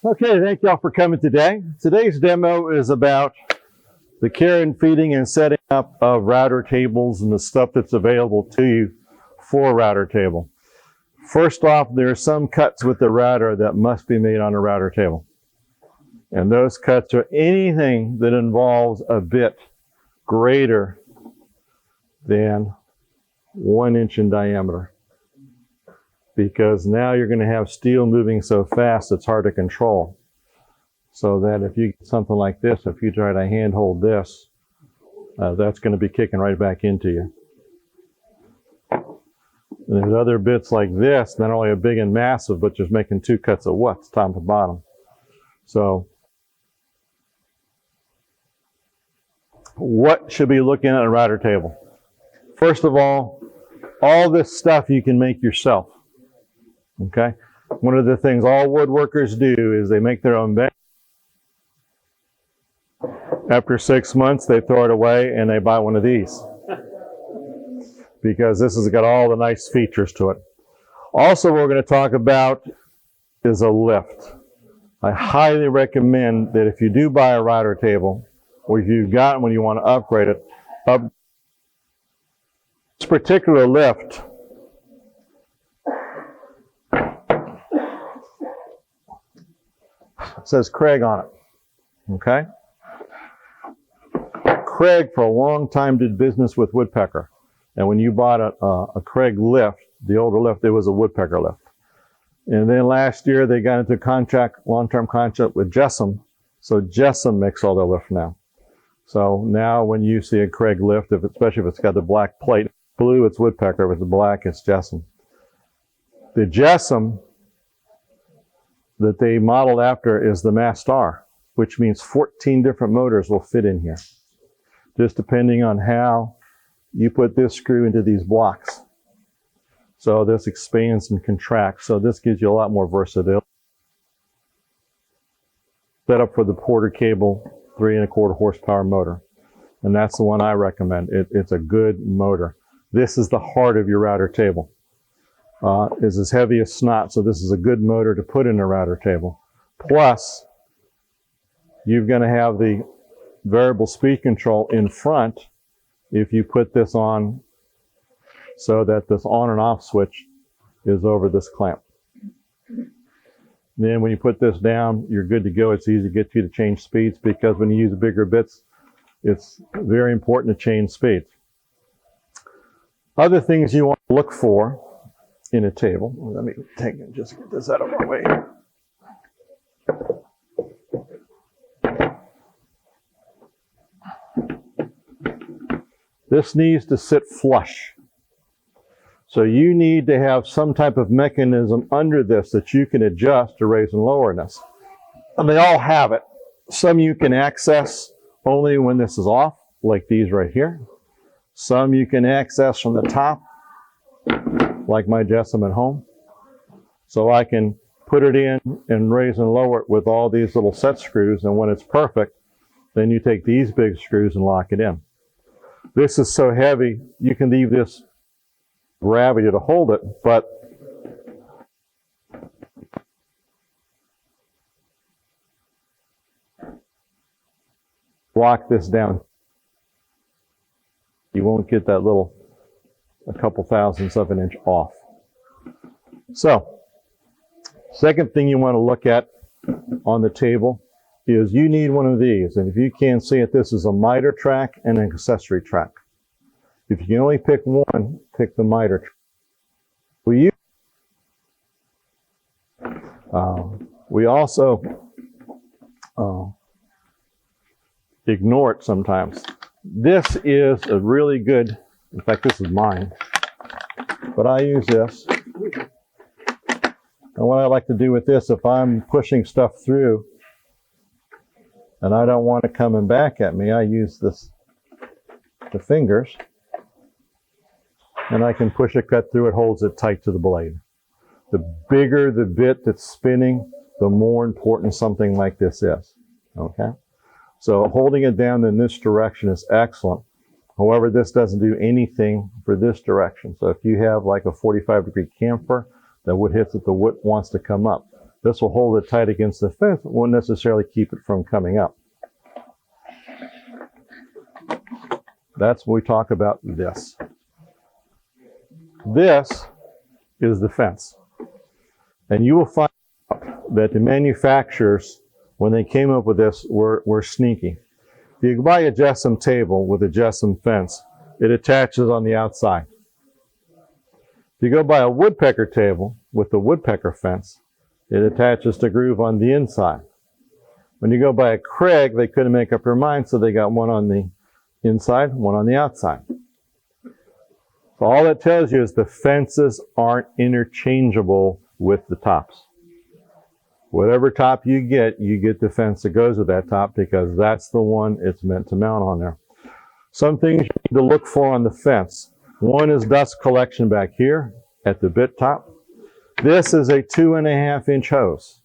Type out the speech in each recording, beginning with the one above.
Okay, thank y'all for coming today. Today's demo is about the care and feeding and setting up of router tables and the stuff that's available to you for a router table. First off, there are some cuts with the router that must be made on a router table. And those cuts are anything that involves a bit greater than 1 inch in diameter. Because now you're going to have steel moving so fast it's hard to control. So that if you get something like this, if you try to hand hold this, that's going to be kicking right back into you. And there's other bits like this, not only are big and massive, but just making two cuts at once, top to bottom. So what should we be looking at a router table? First of all this stuff you can make yourself. Okay? One of the things all woodworkers do is they make their own bed. After 6 months, they throw it away and they buy one of these. Because this has got all the nice features to it. Also, what we're going to talk about is a lift. I highly recommend that if you do buy a router table, or if you've got one you want to upgrade it, this particular lift says Craig on it. Okay? Craig for a long time did business with Woodpecker. And when you bought a Craig lift, the older lift, it was a Woodpecker lift. And then last year they got into long-term contract with Jessam. So Jessam makes all their lift now. So now when you see a Craig lift, especially if it's got the black plate, blue it's Woodpecker, if it's black it's Jessam. The Jessam that they modeled after is the Mastar, which means 14 different motors will fit in here. Just depending on how you put this screw into these blocks. So this expands and contracts. So this gives you a lot more versatility. Set up for the Porter cable 3¼ horsepower motor. And that's the one I recommend. It's a good motor. This is the heart of your router table. Is as heavy as snot, so this is a good motor to put in a router table. Plus, you're going to have the variable speed control in front if you put this on so that this on and off switch is over this clamp. Then when you put this down, you're good to go. It's easy to get you to change speeds because when you use bigger bits, it's very important to change speeds. Other things you want to look for in a table. Let me just get this out of my way here. This needs to sit flush. So you need to have some type of mechanism under this that you can adjust to raise and lower this. And they all have it. Some you can access only when this is off, like these right here. Some you can access from the top, like my Jessam at home. So I can put it in and raise and lower it with all these little set screws, and when it's perfect, then you take these big screws and lock it in. This is so heavy, you can leave this gravity to hold it, but lock this down. You won't get that little a couple thousandths of an inch off. So, second thing you want to look at on the table is you need one of these. And if you can't see it, this is a miter track and an accessory track. If you can only pick one, pick the miter track. We also ignore it sometimes. This is a really good, in fact this is mine, but I use this. And what I like to do with this, if I'm pushing stuff through and I don't want it coming back at me, I use the fingers, and I can push a cut through. It holds it tight to the blade. The bigger the bit that's spinning, the more important something like this is. Okay? So holding it down in this direction is excellent. However, this doesn't do anything for this direction. So if you have like a 45-degree camphor, that wood hits it, the wood wants to come up. This will hold it tight against the fence, won't necessarily keep it from coming up. That's when we talk about this. This is the fence. And you will find out that the manufacturers, when they came up with this, were sneaky. If you buy a gypsum table with a gypsum fence, it attaches on the outside. If you go buy a woodpecker table with the woodpecker fence, it attaches to groove on the inside. When you go buy a Craig, they couldn't make up their mind, so they got one on the inside, one on the outside. So all that tells you is the fences aren't interchangeable with the tops. Whatever top you get the fence that goes with that top, because that's the one it's meant to mount on there. Some things you need to look for on the fence. One is dust collection back here at the bit top. This is a 2.5-inch hose.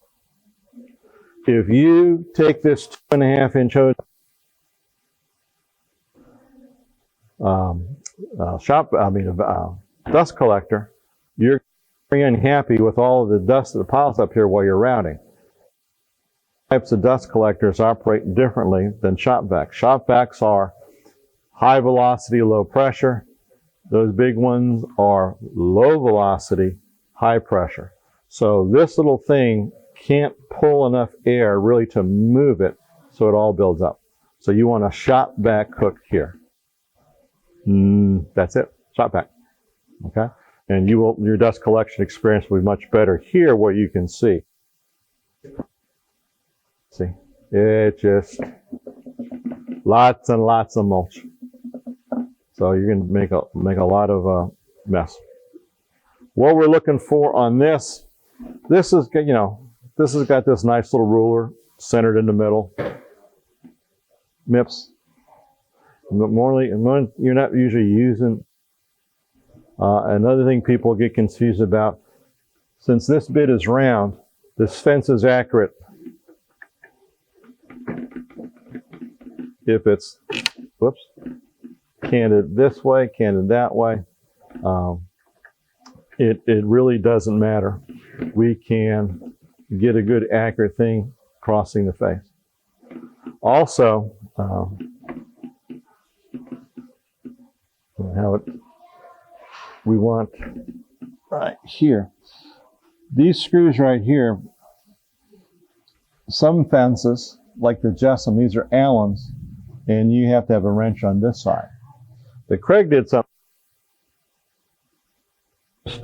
If you take this 2.5-inch hose, dust collector, you're very unhappy with all of the dust that piles up here while you're routing. Types of dust collectors operate differently than shop vacs. Shop vacs are high velocity, low pressure. Those big ones are low velocity, high pressure. So this little thing can't pull enough air really to move it so it all builds up. So you want a shop vac hook here. That's it, shop vac. Okay? And your dust collection experience will be much better here where you can see. See, it just lots and lots of mulch. So you're going to make a lot of mess. What we're looking for on this is, this has got this nice little ruler centered in the middle. MIPS. You're not usually using. Another thing people get confused about, since this bit is round, this fence is accurate if it's, canted this way, canted that way. It really doesn't matter. We can get a good accurate thing crossing the face. Also, we want right here. These screws right here, some fences, like the gypsum, these are Allen's, and you have to have a wrench on this side. The Craig did something. Just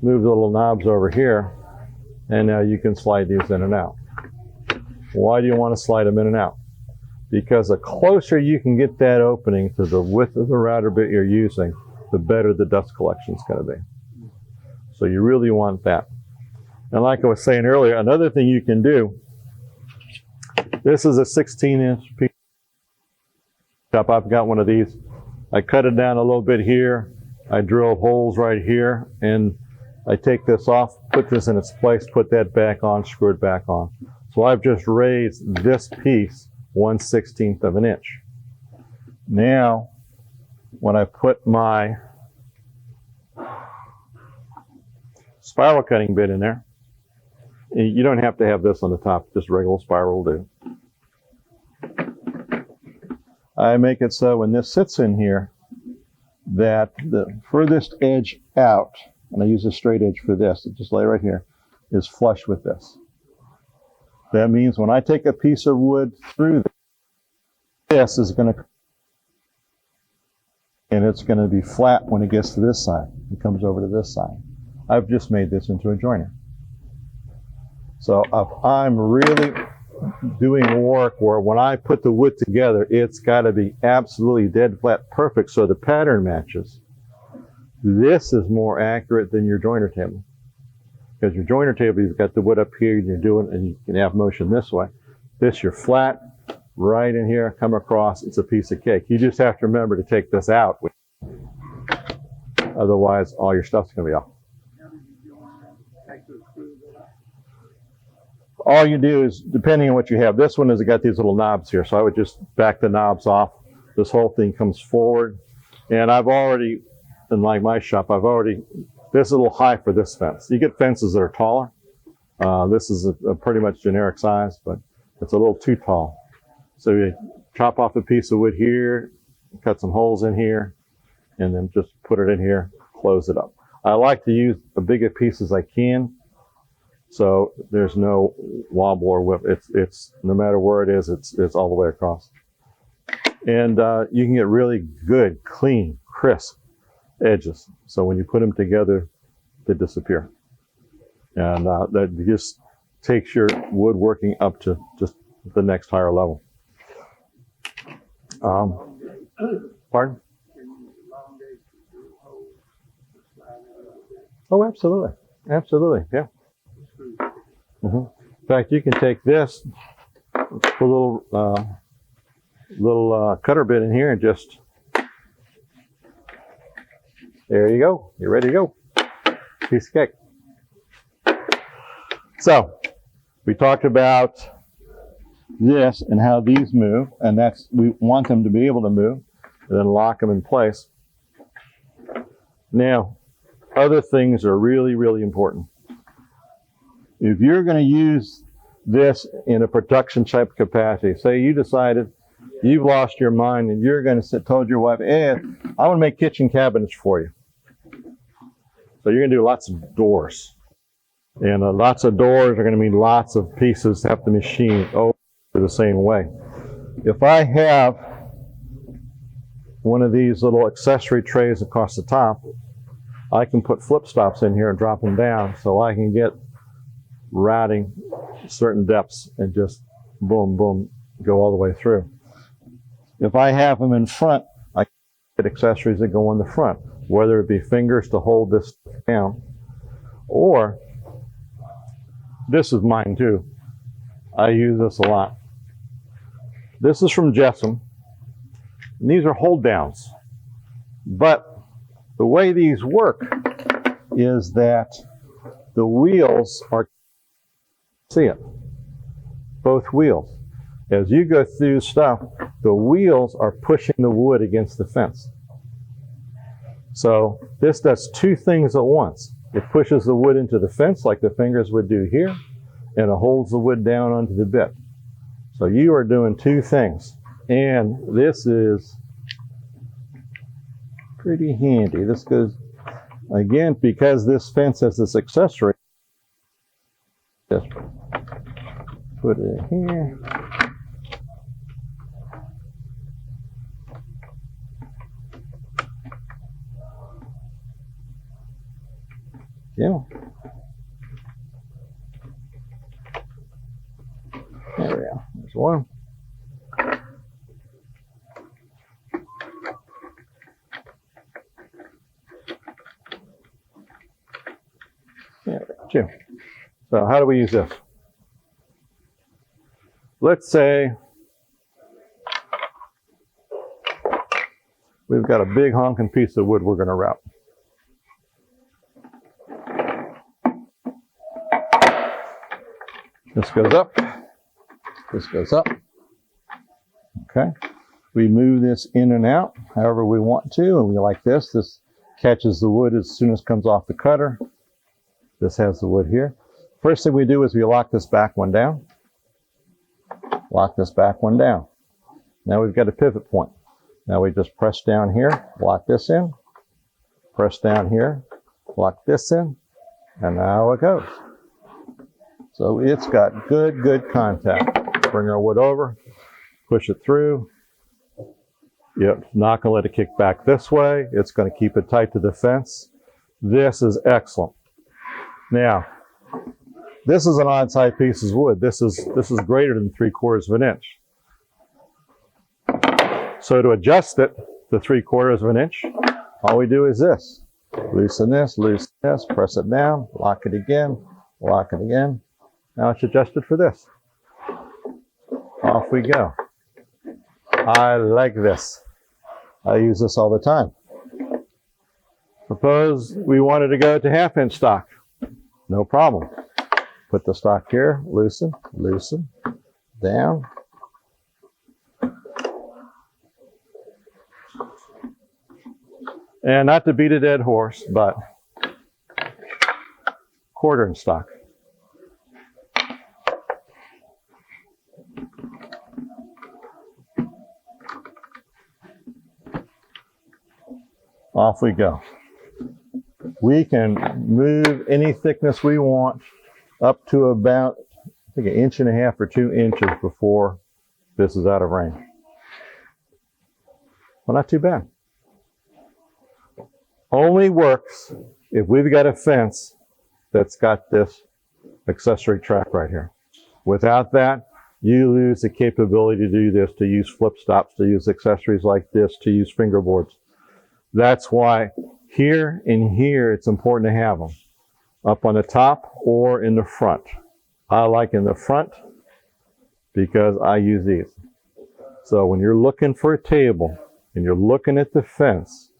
move the little knobs over here, and now you can slide these in and out. Why do you want to slide them in and out? Because the closer you can get that opening to the width of the router bit you're using, the better the dust collection is going to be. So you really want that. And like I was saying earlier, another thing you can do, this is a 16-inch piece. I've got one of these. I cut it down a little bit here. I drilled holes right here, and I take this off, put this in its place, put that back on, screw it back on. So I've just raised this piece 1/16 of an inch. Now, when I put my spiral cutting bit in there, you don't have to have this on the top, just regular spiral will do. I make it so when this sits in here, that the furthest edge out, and I use a straight edge for this, it just lay right here, is flush with this. That means when I take a piece of wood through this is going to, and it's going to be flat when it gets to this side. It comes over to this side. I've just made this into a joiner. So if I'm really doing work where when I put the wood together, it's got to be absolutely dead flat perfect so the pattern matches. This is more accurate than your joiner table. Because your joiner table, you've got the wood up here, and you're doing, and you can have motion this way. This, you're flat, right in here, come across, it's a piece of cake. You just have to remember to take this out. Otherwise, all your stuff's going to be off. All you do is, depending on what you have, this one has got these little knobs here, so I would just back the knobs off. This whole thing comes forward. And I've already, in like my shop, this is a little high for this fence. You get fences that are taller. This is a pretty much generic size, but it's a little too tall. So you chop off a piece of wood here, cut some holes in here, and then just put it in here, close it up. I like to use the bigger piece as I can, so there's no wobble or whip. It's no matter where it is, it's all the way across. And you can get really good, clean, crisp edges. So when you put them together, they disappear. And that just takes your woodworking up to just the next higher level. Pardon? Oh, absolutely. Absolutely, yeah. In fact, you can take this, put a little cutter bit in here and just, there you go. You're ready to go. Piece of cake. So, we talked about this and how these move, and we want them to be able to move, and then lock them in place. Now, other things are really, really important. If you're going to use this in a production type capacity, say you decided you've lost your mind and you're going to told your wife, Ed, I want to make kitchen cabinets for you. So you're going to do lots of doors. And lots of doors are going to mean lots of pieces have to machine over the same way. If I have one of these little accessory trays across the top, I can put flip stops in here and drop them down so I can get routing certain depths and just boom, boom, go all the way through. If I have them in front, I can get accessories that go in the front, whether it be fingers to hold this down, or this is mine too. I use this a lot. This is from Jessam. And these are hold downs. But the way these work is that the wheels are, see it, both wheels. As you go through stuff, the wheels are pushing the wood against the fence. So this does two things at once. It pushes the wood into the fence like the fingers would do here, and it holds the wood down onto the bit. So you are doing two things. And this is pretty handy. This goes, again, because this fence has this accessory, just put it in here. Yeah. There we go. There's one. There we go. Two. So how do we use this? Let's say we've got a big honking piece of wood we're going to route. This goes up, this goes up, okay? We move this in and out however we want to, and we like this. This catches the wood as soon as it comes off the cutter. This has the wood here. First thing we do is we lock this back one down, lock this back one down. Now we've got a pivot point. Now we just press down here, lock this in, press down here, lock this in, and now it goes. So it's got good contact. Bring our wood over, push it through. Yep, not going to let it kick back this way. It's going to keep it tight to the fence. This is excellent. Now, this is an odd side piece of wood. This is greater than 3/4 of an inch. So to adjust it to 3/4 of an inch, all we do is this. Loosen this, press it down, lock it again, lock it again. Now it's adjusted for this. Off we go. I like this. I use this all the time. Suppose we wanted to go to 1/2 inch stock. No problem. Put the stock here, loosen, down. And not to beat a dead horse, but 1/4 inch stock. off we go. We can move any thickness we want up to about, I think, 1.5 inches or 2 inches before this is out of range. Well, not too bad. Only works if we've got a fence that's got this accessory track right here. Without that, you lose the capability to do this, to use flip stops, to use accessories like this, to use fingerboards. That's why here and here it's important to have them up on the top or in the front. I like in the front because I use these. So when you're looking for a table and you're looking at the fence,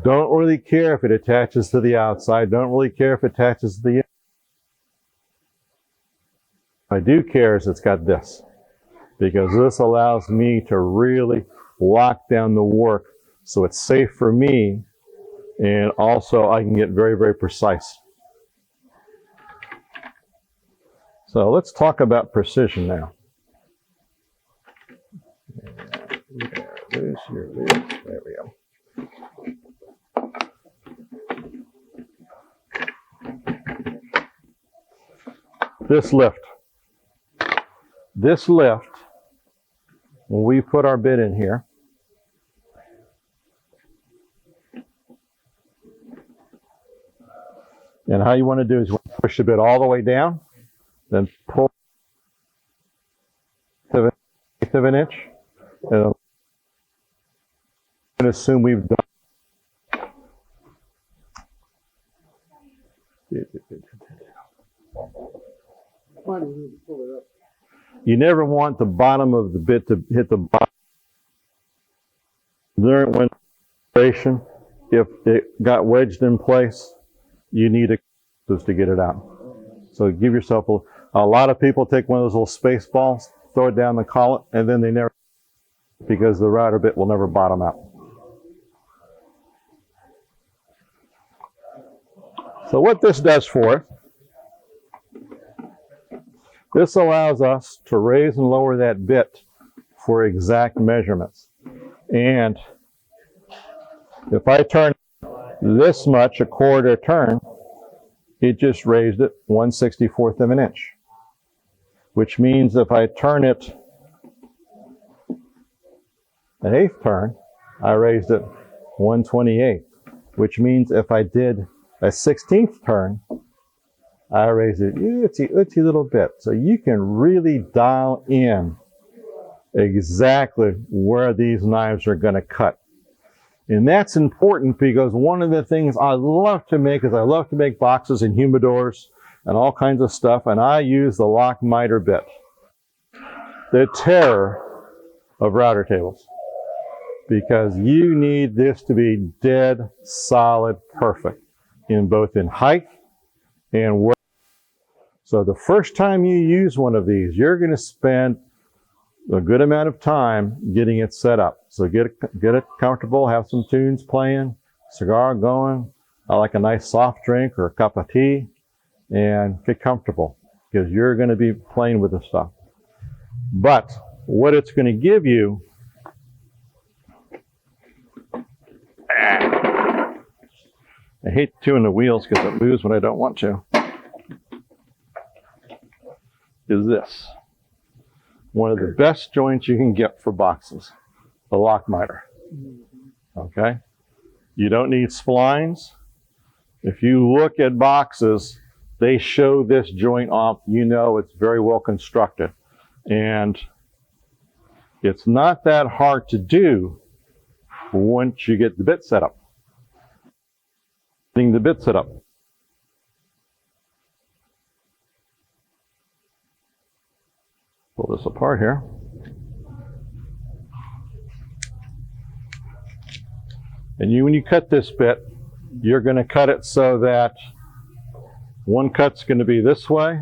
don't really care if it attaches to the outside. Don't really care if it attaches to the inside. I do care is it's got this, because this allows me to really lock down the work so it's safe for me, and also I can get very, very precise. So let's talk about precision now. There we go. This lift, when we put our bit in here, and how you want to do is push the bit all the way down, then pull 1/8 of an inch, and assume we've done. You never want the bottom of the bit to hit the bottom. During when if it got wedged in place, you need to get it out. So give yourself a lot of people take one of those little space balls, throw it down the collet, and then they never, because the router bit will never bottom out. So what this does for us, this allows us to raise and lower that bit for exact measurements. And if I turn this much, a quarter turn, it just raised it 1/64 of an inch. Which means if I turn it an eighth turn, I raised it 1/28. Which means if I did a 16th turn, I raise it itsy little bit. So you can really dial in exactly where these knives are going to cut. And that's important because one of the things I love to make is I love to make boxes and humidors and all kinds of stuff, and I use the lock miter bit. The terror of router tables. Because you need this to be dead, solid, perfect in both in height and width. So the first time you use one of these, you're going to spend a good amount of time getting it set up. So get it comfortable, have some tunes playing, cigar going. I like a nice soft drink or a cup of tea, and get comfortable because you're going to be playing with this stuff. But what it's going to give you, I hate chewing the wheels because it moves when I don't want to, is this. One of the best joints you can get for boxes, the lock miter. Okay? You don't need splines. If you look at boxes, they show this joint off. You know it's very well constructed. And it's not that hard to do once you get the bit set up. Getting the bit set up. Pull this apart here. And when you cut this bit, you're going to cut it so that one cut's going to be this way.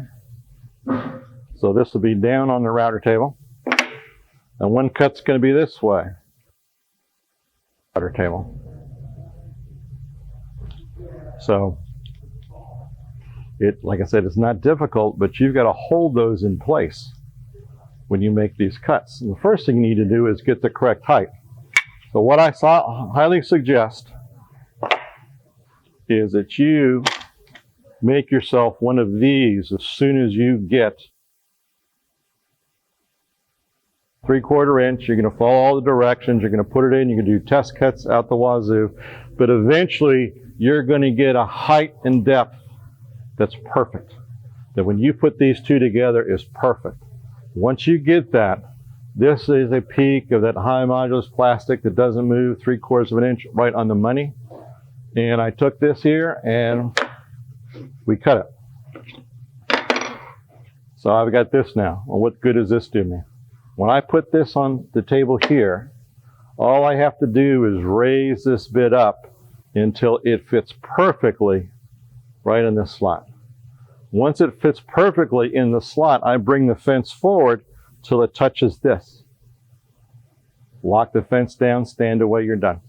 So this will be down on the router table. And one cut's going to be this way. Router table. So like I said, it's not difficult, but you've got to hold those in place when you make these cuts. And the first thing you need to do is get the correct height. So what I highly suggest is that you make yourself one of these as soon as you get 3/4 inch. You're going to follow all the directions. You're going to put it in. You can do test cuts out the wazoo. But eventually, you're going to get a height and depth that's perfect. That when you put these two together is perfect. Once you get that, this is a peak of that high modulus plastic that doesn't move 3/4 inch right on the money. And I took this here and we cut it. So I've got this now. Well, what good does this do me? When I put this on the table here, all I have to do is raise this bit up until it fits perfectly right in this slot. Once it fits perfectly in the slot, I bring the fence forward till it touches this. Lock the fence down, stand away, you're done.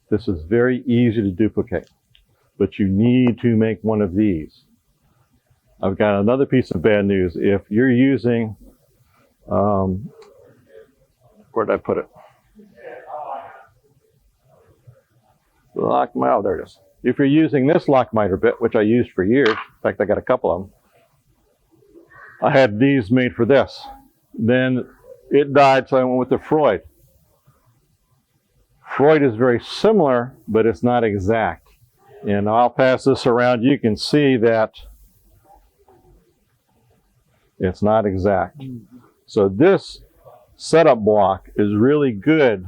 This is very easy to duplicate, but you need to make one of these. I've got another piece of bad news. If you're using, where did I put it? Oh, there it is. If you're using this lock miter bit, which I used for years, in fact, I got a couple of them. I had these made for this. Then it died, so I went with the Freud. Freud is very similar, but it's not exact. And I'll pass this around. You can see that it's not exact. So this setup block is really good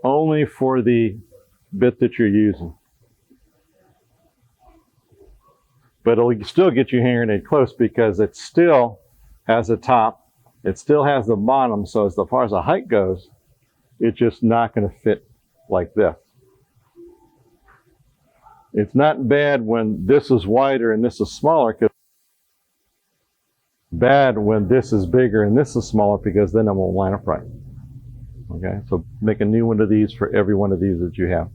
only for the bit that you're using. But it'll still get you hammering it close because it still has a top, it still has the bottom, so as far as the height goes, it's just not going to fit like this. It's not bad when this is wider and this is smaller, because it's bad when this is bigger and this is smaller, because then it won't line up right. Okay, so make a new one of these for every one of these that you have.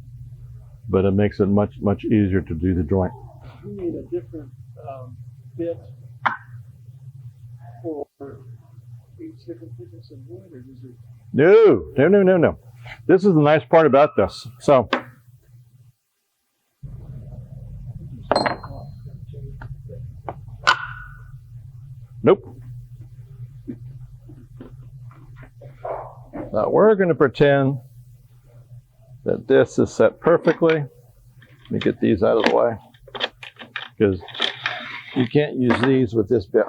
But it makes it much, much easier to do the joint. You need a different bit for each different thickness of wood, or does it? No. This is the nice part about this. So, nope. Now we're going to pretend that this is set perfectly. Let me get these out of the way, because you can't use these with this bit.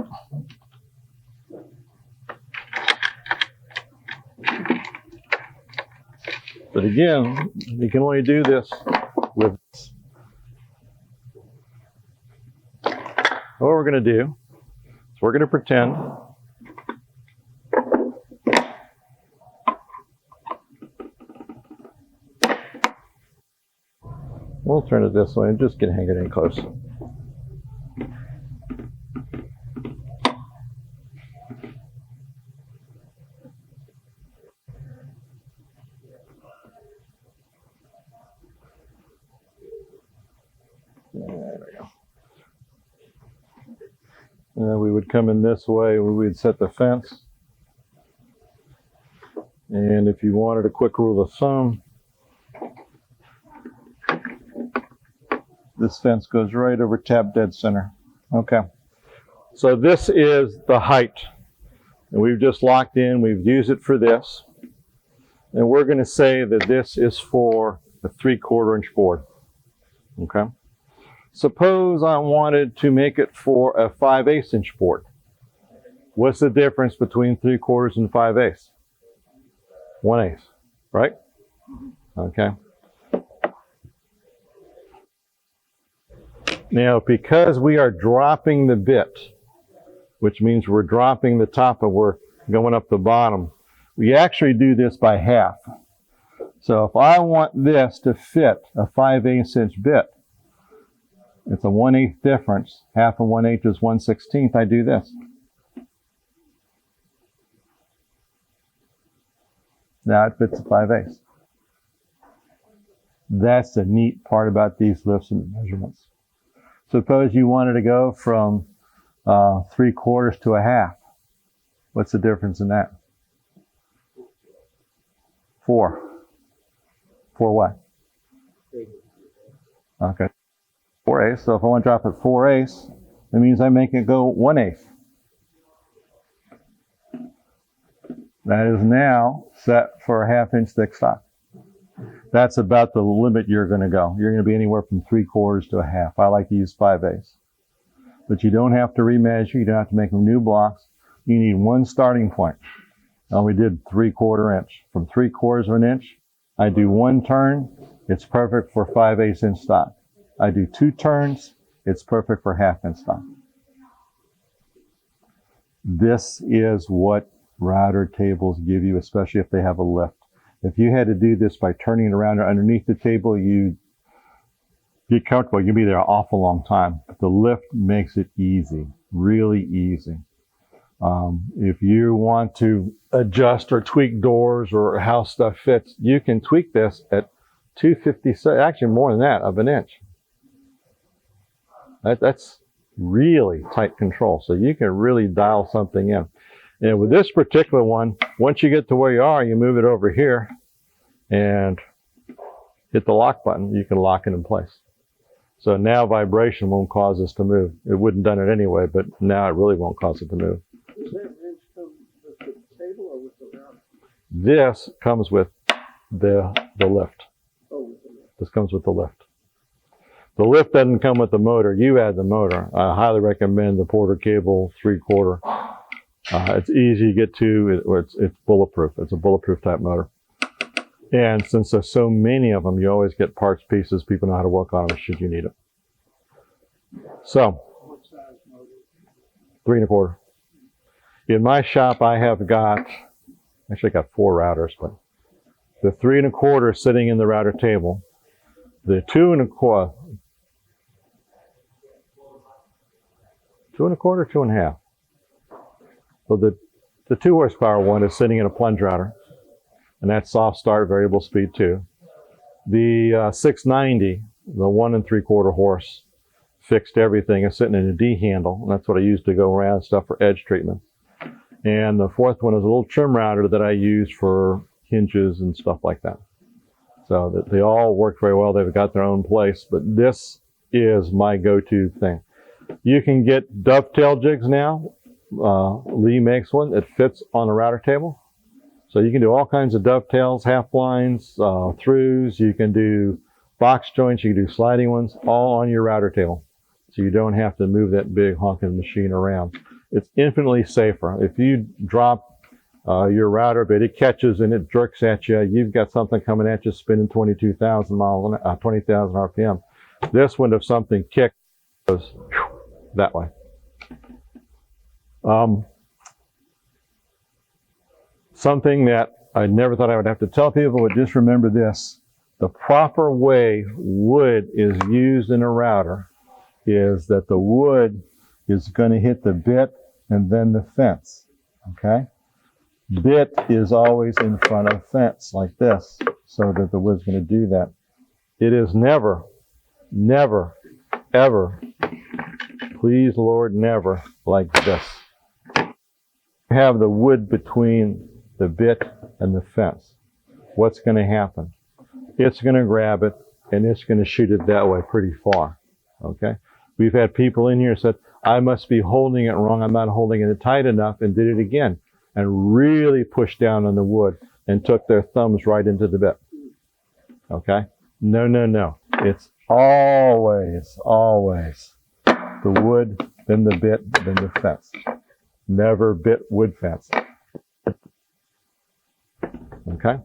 But again, you can only do this with this. What we're going to do is we're going to pretend we'll turn it this way and just hang it in close. There we go. And then we would come in this way, we would set the fence. And if you wanted a quick rule of thumb, this fence goes right over tap dead center. Okay. So this is the height. And we've just locked in, we've used it for this. And we're going to say that this is for a 3/4 inch board. Okay. Suppose I wanted to make it for a 5/8 inch board. What's the difference between 3/4 and 5/8? 1/8, right? Okay. Now, because we are dropping the bit, which means we're dropping the top and we're going up the bottom, we actually do this by half. So if I want this to fit a 5/8 inch bit, it's a 1/8 difference. Half of 1/8 is 1/16. I do this. Now it fits a 5/8. That's the neat part about these lifts and measurements. Suppose you wanted to go from 3/4 to a half. What's the difference in that? 4. For what? Okay. 4/8. So if I want to drop it 4/8, that means I make it go 1/8. That is now set for a 1/2 inch thick stock. That's about the limit you're going to go. You're going to be anywhere from 3/4 to a 1/2. I like to use 5/8. But you don't have to remeasure. You don't have to make new blocks. You need one starting point. Now we did 3/4 inch. From 3/4 of an inch, I do one turn. It's perfect for 5/8 inch stock. I do 2 turns. It's perfect for 1/2 inch stock. This is what router tables give you, especially if they have a lift. If you had to do this by turning it around or underneath the table, you get comfortable. You'll be there an awful long time. The lift makes it easy, really easy. If you want to adjust or tweak doors or how stuff fits, you can tweak this at 2/56, actually more than that, of an inch. That's really tight control. So you can really dial something in. And with this particular one, once you get to where you are, you move it over here and hit the lock button. You can lock it in place. So now vibration won't cause us to move. It wouldn't have done it anyway, but now it really won't cause it to move. Does that wrench come with the table or with the router? This comes with the lift. Oh, with the lift. This comes with the lift. The lift doesn't come with the motor. You add the motor. I highly recommend the Porter Cable 3/4. It's easy to get to. It's bulletproof. It's a bulletproof type motor. And since there's so many of them, you always get parts, pieces. People know how to work on them should you need it. So, What size motor? 3 1/4. In my shop, I have got, actually got 4 routers, but the 3 1/4 sitting in the router table. The 2 1/4, 2 1/4, 2 1/2. So the 2 horsepower one is sitting in a plunge router, and that's soft start, variable speed too. The 690, the 1 3/4 horse, fixed everything, is sitting in a D handle, and that's what I use to go around stuff for edge treatment. And the 4th one is a little trim router that I use for hinges and stuff like that. So that they all work very well. They've got their own place, but this is my go-to thing. You can get dovetail jigs now. Lee makes one that fits on a router table. So you can do all kinds of dovetails, half blinds, throughs. You can do box joints. You can do sliding ones, all on your router table. So you don't have to move that big honking machine around. It's infinitely safer. If you drop your router, but it catches and it jerks at you, you've got something coming at you spinning 22,000 miles, 20,000 RPM. This one, if something kicks, goes that way. Something that I never thought I would have to tell people, but just remember this. The proper way wood is used in a router is that the wood is going to hit the bit and then the fence, okay? Bit is always in front of fence like this, so that the wood's going to do that. It is never, never, ever, please Lord, never like this. Have the wood between the bit and the fence. What's going to happen? It's going to grab it and it's going to shoot it that way pretty far, okay? We've had people in here said, I must be holding it wrong. I'm not holding it tight enough, and did it again and really pushed down on the wood and took their thumbs right into the bit. Okay? No, no, no. It's always, always the wood, then the bit, then the fence. Never bit wood fence. Okay?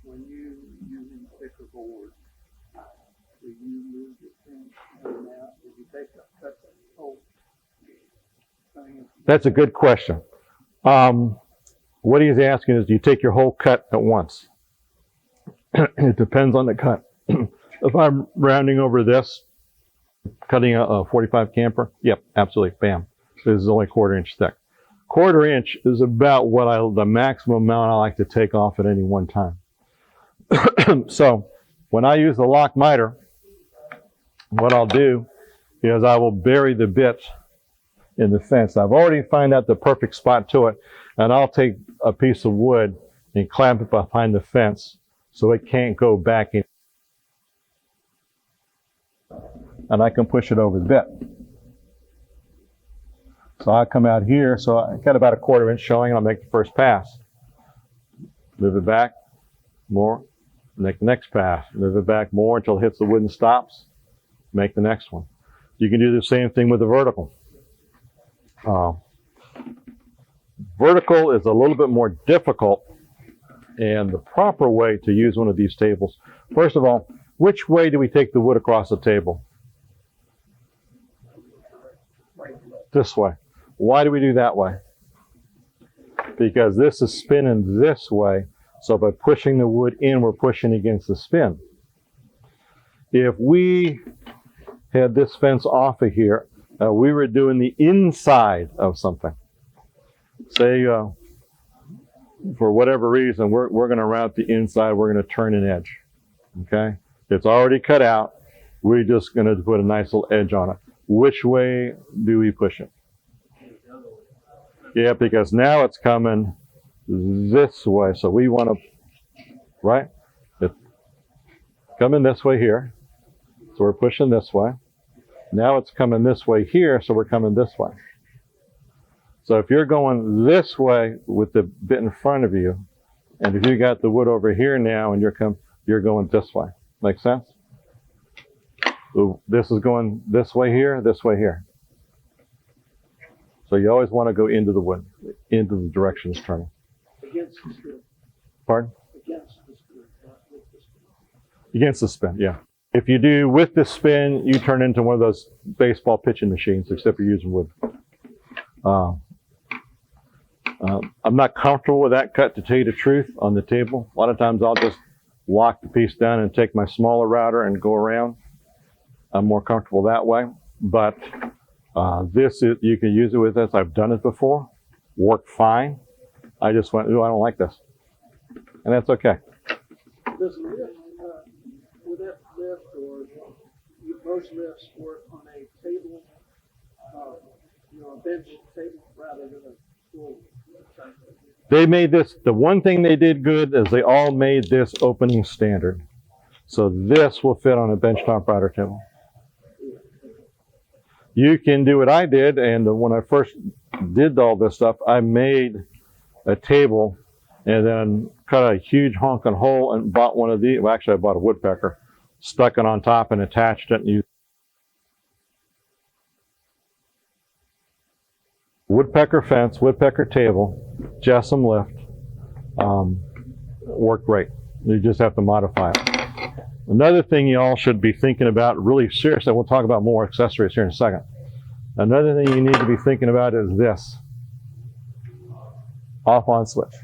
When you using thicker board, do you move the fence in and out? Did you cut the whole thing? That's a good question. What he's asking is, do you take your whole cut at once? It depends on the cut. If I'm rounding over this, cutting a 45 camper, yep, absolutely, bam. This is only 1/4 inch thick. 1/4 inch is about what the maximum amount I like to take off at any one time. So when I use the lock miter, what I'll do is I will bury the bit in the fence. I've already found out the perfect spot to it, and I'll take a piece of wood and clamp it behind the fence so it can't go back in. and I can push it over the bit. So I come out here, so I got about a 1/4 inch showing, and I'll make the first pass. Move it back more, make the next pass. Move it back more until it hits the wood and stops. Make the next one. You can do the same thing with the vertical. Vertical is a little bit more difficult, and the proper way to use one of these tables, first of all, which way do we take the wood across the table? This way. Why do we do that way? Because this is spinning this way, so by pushing the wood in, we're pushing against the spin. If we had this fence off of here, we were doing the inside of something. Say, for whatever reason, we're going to route the inside, we're going to turn an edge. Okay? It's already cut out. We're just going to put a nice little edge on it. Which way do we push it? Yeah, because now it's coming this way. So we want to, right? It's coming this way here. So we're pushing this way. Now it's coming this way here, so we're coming this way. So if you're going this way with the bit in front of you, and if you got the wood over here now and you're going this way. Make sense? So this is going this way here, this way here. So you always want to go into the wood, into the direction it's turning. Against the spin. Pardon? Against the spin, not with the spin. Against the spin, yeah. If you do with the spin, you turn into one of those baseball pitching machines, except you're using wood. I'm not comfortable with that cut, to tell you the truth, on the table. A lot of times I'll just lock the piece down and take my smaller router and go around. I'm more comfortable that way. But this is, you can use it with this. I've done it before. Worked fine. I just went, ooh, I don't like this. And that's okay. Does the lift, would that lift, or most lifts work on a table, a bench table rather than a stool? They made this, the one thing they did good is they all made this opening standard. So this will fit on a benchtop router table. You can do what I did, and when I first did all this stuff, I made a table and then cut a huge honking hole and bought one of these. Well, actually, I bought a woodpecker, stuck it on top and attached it, and used woodpecker fence, woodpecker table, Jessam lift. Worked great. You just have to modify it. Another thing you all should be thinking about really seriously, we'll talk about more accessories here in a second. Another thing you need to be thinking about is this. Off-on switch.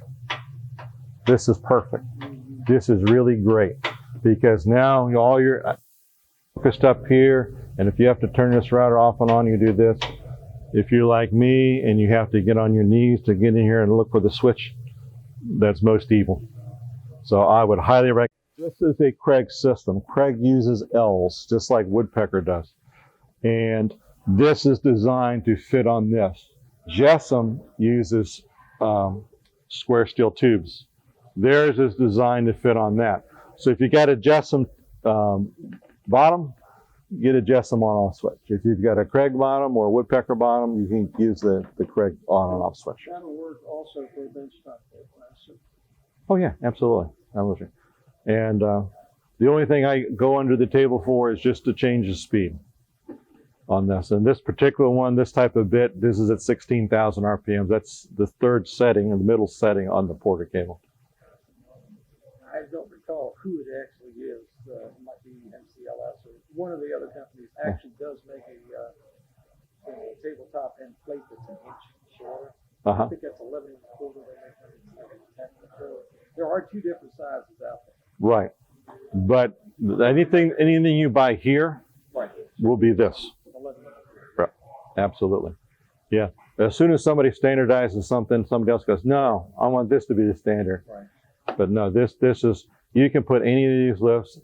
This is perfect. This is really great because now all your focused up here, and if you have to turn this router off and on, you do this. If you're like me and you have to get on your knees to get in here and look for the switch, that's most evil. So I would highly recommend. This is a Craig system. Craig uses L's just like Woodpecker does. And this is designed to fit on this. Jessam uses square steel tubes. Theirs is designed to fit on that. So if you got a Jessam bottom, get a Jessam on-off switch. If you've got a Craig bottom or a Woodpecker bottom, you can use the Craig on and off switch. That'll work also for a benchtop table, I assume. Oh yeah, absolutely. Absolutely. And the only thing I go under the table for is just to change the speed on this. And this particular one, this type of bit, this is at 16,000 RPMs. That's the third setting, and the middle setting on the Porter cable. I don't recall who it actually is. It might be MCLS or one of the other companies actually does make a tabletop end plate that's an inch shorter. I think that's 11 1/4. There are two different sizes out there. Right. But anything you buy here will be this. 11. Right. Absolutely. Yeah. As soon as somebody standardizes something, somebody else goes, no, I want this to be the standard. Right. But no, this is, you can put any of these lifts,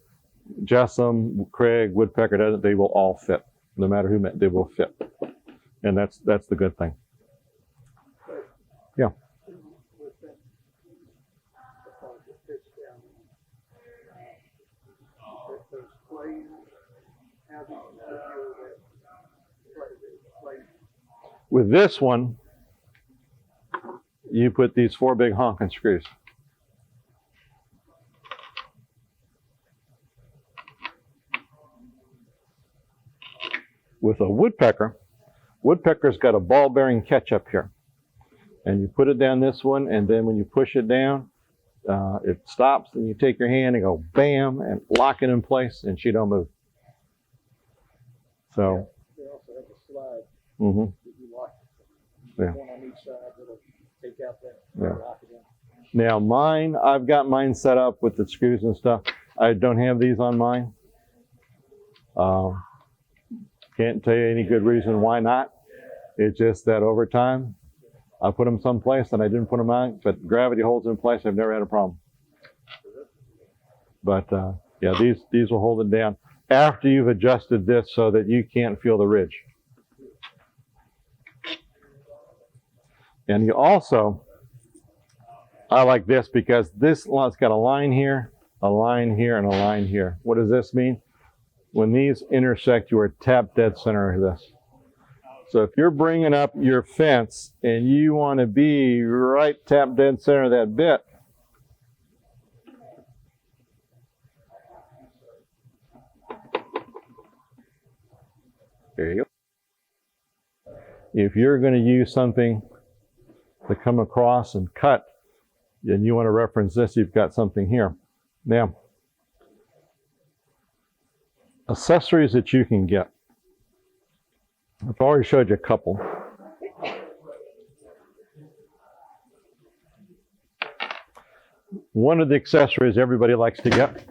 Jessam, Craig, Woodpecker, they will all fit. No matter who, they will fit. And that's the good thing. Yeah. With that, pitch down, those plays How do you secure that plate? With this one, you put these 4 big honking screws. With a woodpecker's got a ball bearing catch up here. And you put it down this one, and then when you push it down, it stops, and you take your hand and go bam, and lock it in place, and she don't move. So. They also have a slide Mm-hmm. that you lock. Yeah. One on each side that'll take out that lock it in. Now mine, I've got mine set up with the screws and stuff. I don't have these on mine. Can't tell you any good reason why not. It's just that over time, I put them someplace and I didn't put them on, but gravity holds in place. I've never had a problem. But yeah, these will hold it down after you've adjusted this so that you can't feel the ridge. And you also, I like this because this one's got a line here, a line here, and a line here. What does this mean? When these intersect, you are tap dead center of this. So if you're bringing up your fence and you want to be right tap dead center of that bit, there you go. If you're going to use something to come across and cut, and you want to reference this, you've got something here. Now, accessories that you can get. I've already showed you a couple. One of the accessories everybody likes to get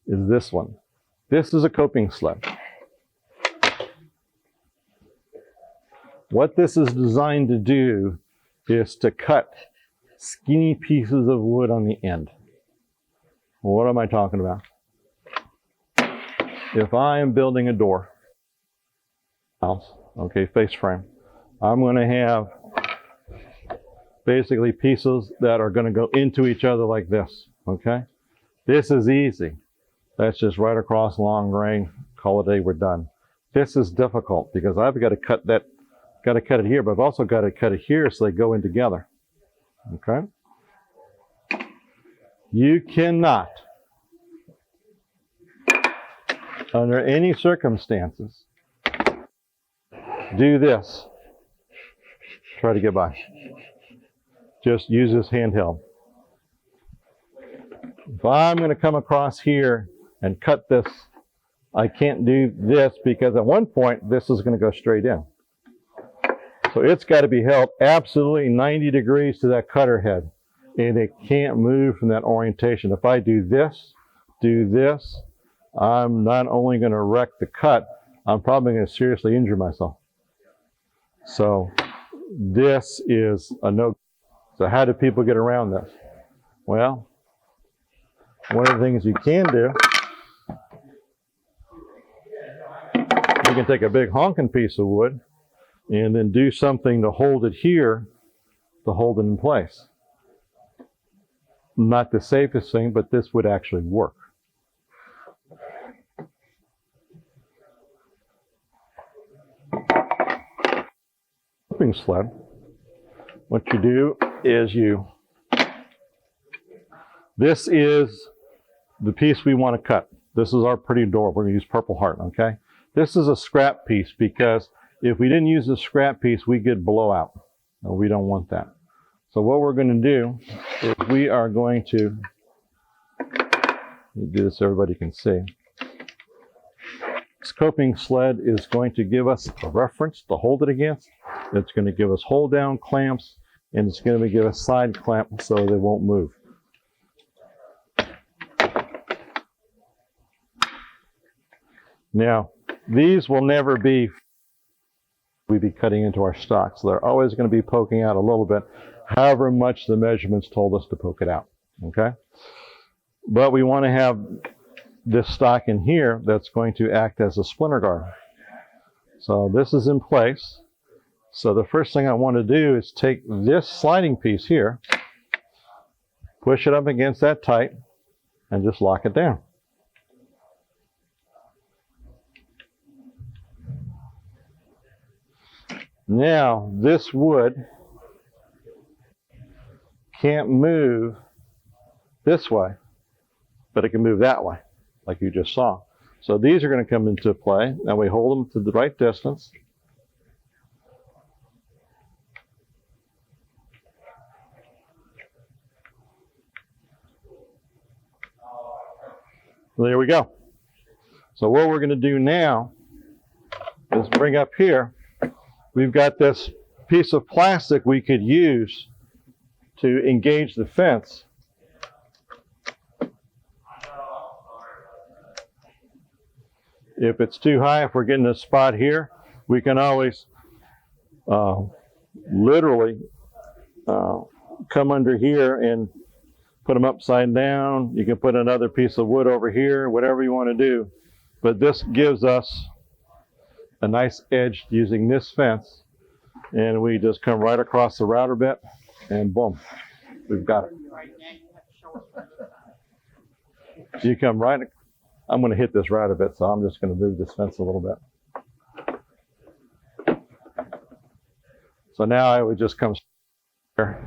is this one. This is a coping sled. What this is designed to do is to cut skinny pieces of wood on the end. What am I talking about? If I am building a door house, okay, face frame, I'm going to have basically pieces that are going to go into each other like this, okay? This is easy. That's just right across long grain, call it a day, we're done. This is difficult because I've got to cut that, got to cut it here, but I've also got to cut it here so they go in together, okay? You cannot, under any circumstances, do this. Try to get by. Just use this handheld. If I'm going to come across here and cut this, I can't do this because at one point this is going to go straight in. So it's got to be held absolutely 90 degrees to that cutter head. And it can't move from that orientation. If I do this, I'm not only going to wreck the cut, I'm probably going to seriously injure myself. So this is a no. So how do people get around this? Well, one of the things you can do, you can take a big honking piece of wood and then do something to hold it here, to hold it in place. Not the safest thing, but this would actually work. Coping sled, what you do is this is the piece we want to cut. This is our pretty door. We're going to use Purple Heart, okay? This is a scrap piece because if we didn't use the scrap piece, we get blowout. No, we don't want that. So what we're going to do is we are going to do this so everybody can see. This coping sled is going to give us a reference to hold it against. It's going to give us hold down clamps, and it's going to give us side clamp so they won't move. Now, these will never be cutting into our stock, so they're always going to be poking out a little bit, however much the measurements told us to poke it out, okay? But we want to have this stock in here that's going to act as a splinter guard. So this is in place. So the first thing I want to do is take this sliding piece here, push it up against that tight, and just lock it down. Now, this wood can't move this way, but it can move that way, like you just saw. So these are going to come into play. Now we hold them to the right distance. There we go. So what we're going to do now is bring up here. We've got this piece of plastic we could use to engage the fence. If it's too high, if we're getting a spot here, we can always literally come under here and put them upside down. You can put another piece of wood over here, whatever you want to do. But this gives us a nice edge using this fence. And we just come right across the router bit and boom, we've got it. You come right, I'm going to hit this router bit, so I'm just going to move this fence a little bit. So now I would just come here.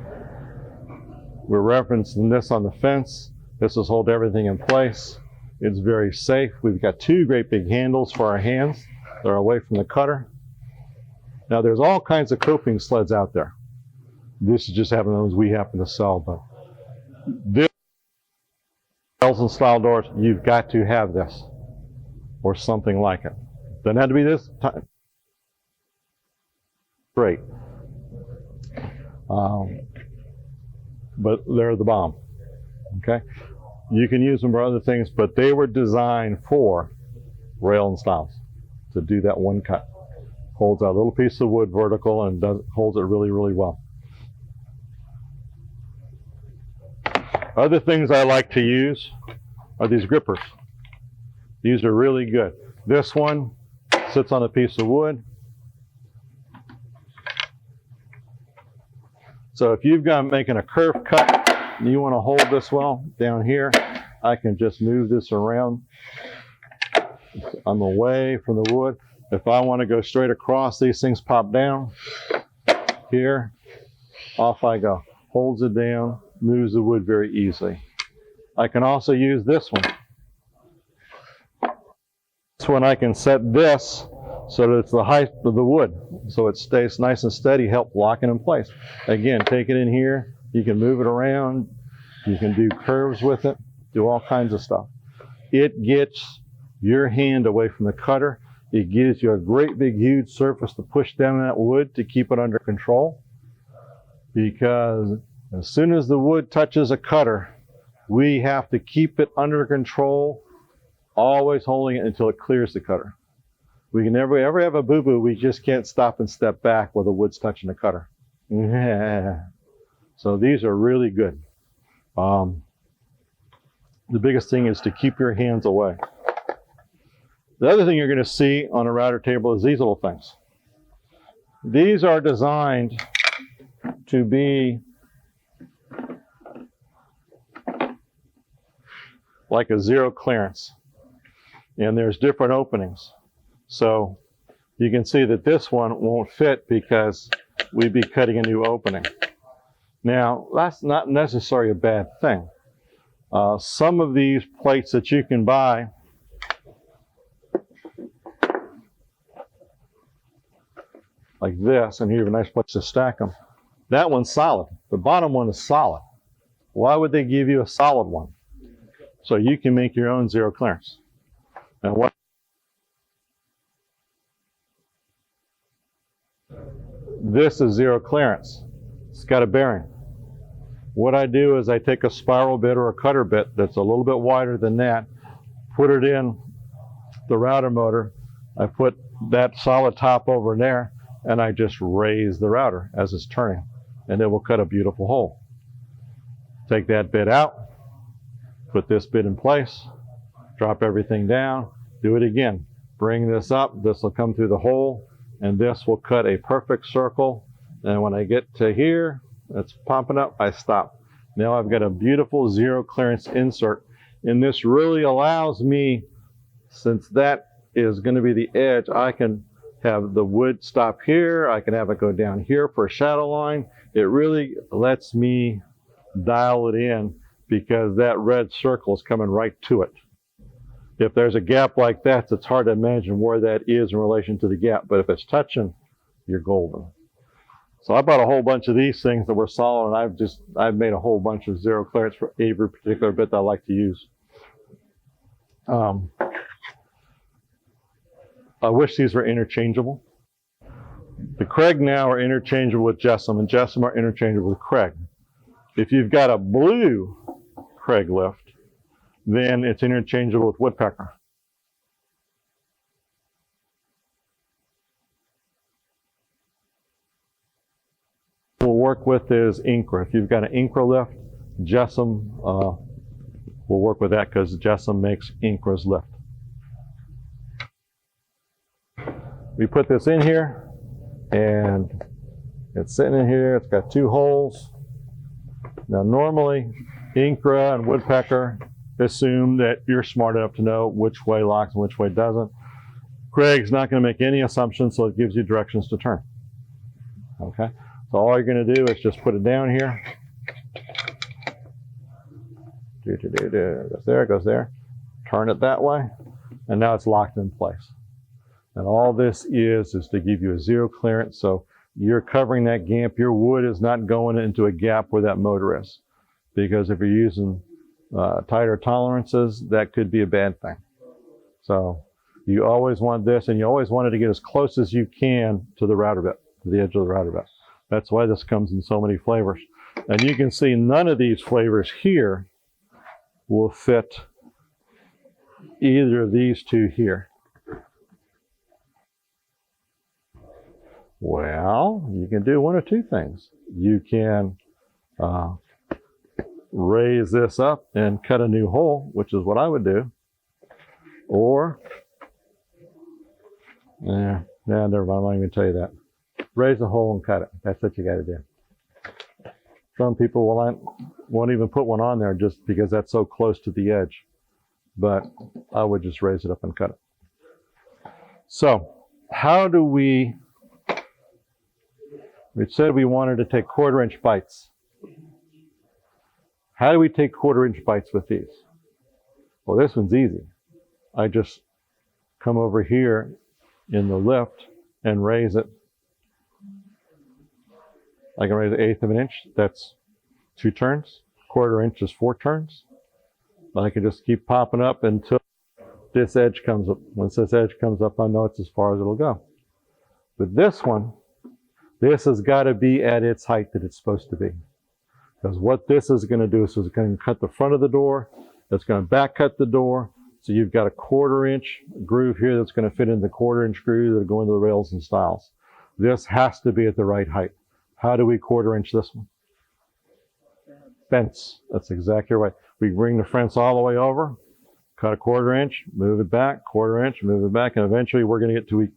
We're referencing this on the fence. This will hold everything in place. It's very safe. We've got two great big handles for our hands. They're away from the cutter. Now there's all kinds of coping sleds out there. This is just having those we happen to sell, but this Nelson style doors, you've got to have this or something like it. Doesn't have to be this time. Great. But they're the bomb. Okay? You can use them for other things, but they were designed for rail and stiles to do that one cut. Holds a little piece of wood vertical and holds it really, really well. Other things I like to use are these grippers. These are really good. This one sits on a piece of wood. So if you've got making a curve cut and you want to hold this well down here, I can just move this around. I'm away from the wood. If I want to go straight across, these things pop down. Here, off I go. Holds it down, moves the wood very easily. I can also use this one. This one I can set this so that it's the height of the wood, so it stays nice and steady, help lock it in place. Again, take it in here, you can move it around, you can do curves with it, do all kinds of stuff. It gets your hand away from the cutter. It gives you a great big huge surface to push down that wood to keep it under control, because as soon as the wood touches a cutter, we have to keep it under control, always holding it until it clears the cutter. We can never ever have a boo-boo. We just can't stop and step back while the wood's touching the cutter. So these are really good. The biggest thing is to keep your hands away. The other thing you're going to see on a router table is these little things. These are designed to be like a zero clearance. And there's different openings. So you can see that this one won't fit because we'd be cutting a new opening. Now, that's not necessarily a bad thing. Some of these plates that you can buy like this, and here's a nice place to stack them. That one's solid. The bottom one is solid. Why would they give you a solid one? So you can make your own zero clearance. And what this is zero clearance. It's got a bearing. What I do is I take a spiral bit or a cutter bit that's a little bit wider than that, put it in the router motor. I put that solid top over there, and I just raise the router as it's turning, and it will cut a beautiful hole. Take that bit out, put this bit in place, drop everything down, do it again. Bring this up, this will come through the hole, and this will cut a perfect circle. And when I get to here, it's popping up, I stop. Now I've got a beautiful zero clearance insert, and this really allows me, since that is going to be the edge, I can have the wood stop here. I can have it go down here for a shadow line. It really lets me dial it in because that red circle is coming right to it. If there's a gap like that, it's hard to imagine where that is in relation to the gap. But if it's touching, you're golden. So I bought a whole bunch of these things that were solid, and I've made a whole bunch of zero clearance for every particular bit that I like to use. I wish these were interchangeable. The Craig now are interchangeable with Jessam, and Jessam are interchangeable with Craig. If you've got a blue Craig lift, then it's interchangeable with Woodpecker. What we'll work with is Incra. If you've got an Incra lift, Jessam will work with that because Jessam makes Incra's lift. We put this in here, and it's sitting in here. It's got 2 holes. Now, normally, Incra and Woodpecker assume that you're smart enough to know which way locks and which way doesn't. Craig's not going to make any assumptions, so it gives you directions to turn. Okay? So all you're going to do is just put it down here. Goes there, goes there. Turn it that way, and now it's locked in place. And all this is to give you a zero clearance, so you're covering that gap. Your wood is not going into a gap where that motor is. Because if you're using tighter tolerances, that could be a bad thing. So you always want this, and you always want it to get as close as you can to the router bit, to the edge of the router bit. That's why this comes in so many flavors. And you can see none of these flavors here will fit either of these 2 here. Well, you can do one of 2 things. You can raise this up and cut a new hole, which is what I would do. Or, never mind, I'm not even going to tell you that. Raise a hole and cut it. That's what you got to do. Some people won't even put one on there just because that's so close to the edge. But I would just raise it up and cut it. So, how do we said we wanted to take 1/4-inch bites. How do we take 1/4-inch bites with these? Well, this one's easy. I just come over here in the lift and raise it. I can raise an 1/8 of an inch. That's 2 turns. 1/4 inch is 4 turns. I can just keep popping up until this edge comes up. Once this edge comes up, I know it's as far as it'll go. With this one, this has got to be at its height that it's supposed to be. Because what this is going to do is it's going to cut the front of the door. It's going to back cut the door. So you've got a 1/4 inch groove here that's going to fit in the 1/4 inch groove that go into the rails and stiles. This has to be at the right height. How do we 1/4 inch this one? Fence. That's exactly right. We bring the fence all the way over, cut a 1/4 inch, move it back, 1/4 inch, move it back, and eventually we're going to get to,